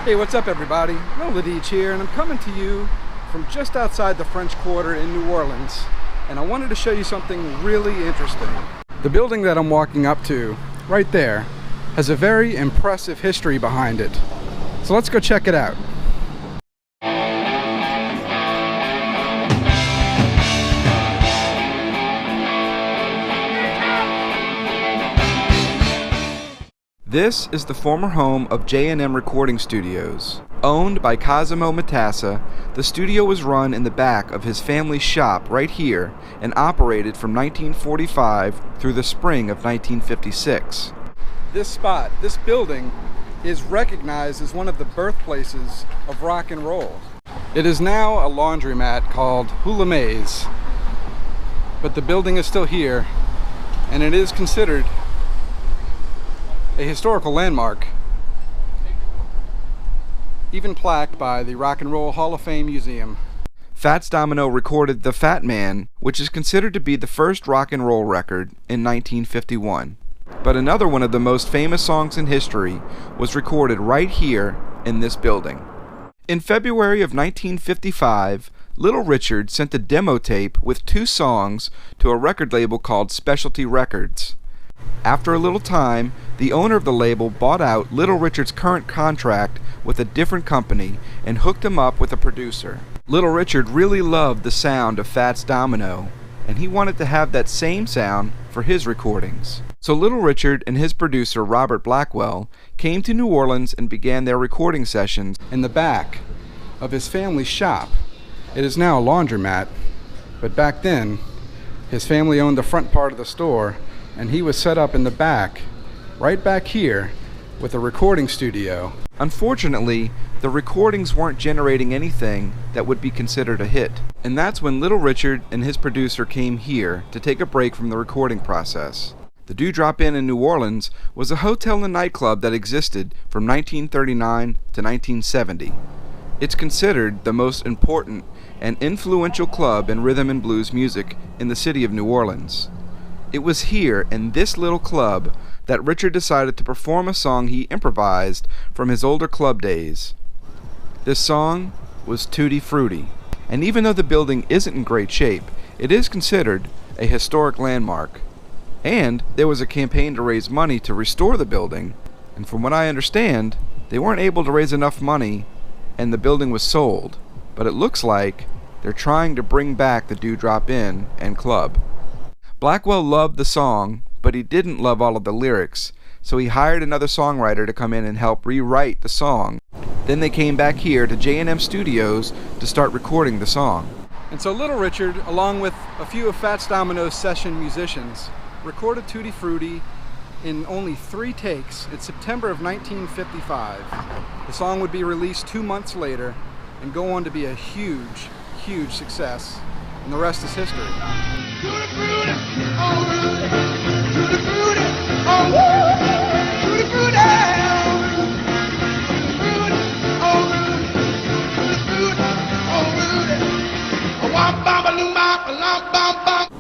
Hey, what's up everybody? Longhair here, and I'm coming to you from just outside the French Quarter in New Orleans, and I wanted to show you something really interesting. The building that I'm walking up to, right there, has a very impressive history behind it. So let's go check it out. This is the former home of J&M Recording Studios. Owned by Cosimo Matassa, the studio was run in the back of his family's shop right here and operated from 1945 through the spring of 1956. This building, is recognized as one of the birthplaces of rock and roll. It is now a laundromat called Hula Maze, but the building is still here, and it is considered a historical landmark, even plaqued by the Rock and Roll Hall of Fame Museum. Fats Domino recorded The Fat Man, which is considered to be the first rock and roll record, in 1951. But another one of the most famous songs in history was recorded right here in this building. In February of 1955, Little Richard sent a demo tape with 2 songs to a record label called Specialty Records. After a little time, the owner of the label bought out Little Richard's current contract with a different company and hooked him up with a producer. Little Richard really loved the sound of Fats Domino, and he wanted to have that same sound for his recordings. So Little Richard and his producer Robert Blackwell came to New Orleans and began their recording sessions in the back of his family's shop. It is now a laundromat, but back then his family owned the front part of the store, and he was set up in the back, right back here, with a recording studio. Unfortunately, the recordings weren't generating anything that would be considered a hit. And that's when Little Richard and his producer came here to take a break from the recording process. The Dewdrop Inn in New Orleans was a hotel and nightclub that existed from 1939 to 1970. It's considered the most important and influential club in rhythm and blues music in the city of New Orleans. It was here, in this little club, that Richard decided to perform a song he improvised from his older club days. This song was Tutti Frutti, and even though the building isn't in great shape, it is considered a historic landmark. And there was a campaign to raise money to restore the building, and from what I understand, they weren't able to raise enough money, and the building was sold. But it looks like they're trying to bring back the Dewdrop Inn and club. Blackwell loved the song, but he didn't love all of the lyrics, so he hired another songwriter to come in and help rewrite the song. Then they came back here to J&M Studios to start recording the song. And so Little Richard, along with a few of Fats Domino's session musicians, recorded Tutti Frutti in only 3 takes in September of 1955. The song would be released 2 months later and go on to be a huge, huge success, and the rest is history. Tutti Frutti, oh Rudy, Tutti Frutti, oh Rudy, Tutti Frutti, oh Rudy, Tutti Frutti, oh Rudy.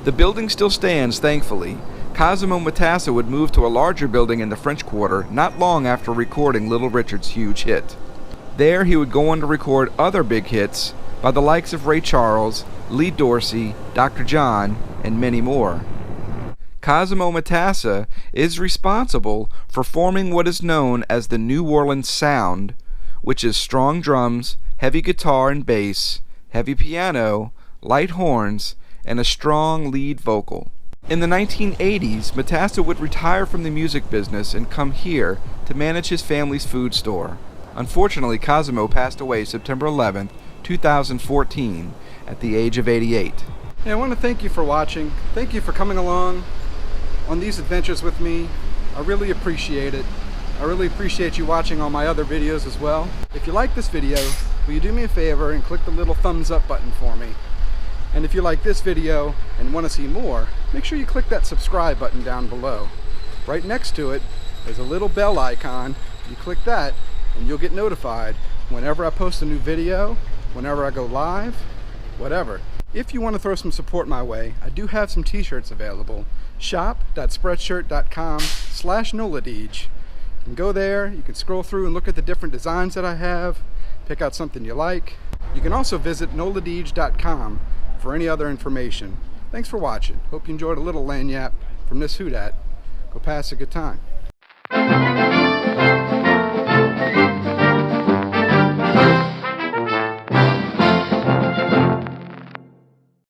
The building still stands, thankfully. Cosimo Matassa would move to a larger building in the French Quarter not long after recording Little Richard's huge hit. There he would go on to record other big hits by the likes of Ray Charles, Lee Dorsey, Dr. John, and many more. Cosimo Matassa is responsible for forming what is known as the New Orleans sound, which is strong drums, heavy guitar and bass, heavy piano, light horns, and a strong lead vocal. In the 1980s, Matassa would retire from the music business and come here to manage his family's food store. Unfortunately, Cosimo passed away September 11th, 2014, at the age of 88. Hey, I want to thank you for watching. Thank you for coming along on these adventures with me. I really appreciate it. I really appreciate you watching all my other videos as well. If you like this video, will you do me a favor and click the little thumbs up button for me? And if you like this video and want to see more, make sure you click that subscribe button down below. Right next to it, there's a little bell icon. You click that and you'll get notified whenever I post a new video, whenever I go live, whatever. If you want to throw some support my way, I do have some t-shirts available. Shop.spreadshirt.com/Noladiege. can go there, you can scroll through and look at the different designs that I have, pick out something you like. You can also visit noladige.com for any other information. Thanks for watching. Hope you enjoyed a little lanyap from this Who Dat. Go pass a good time.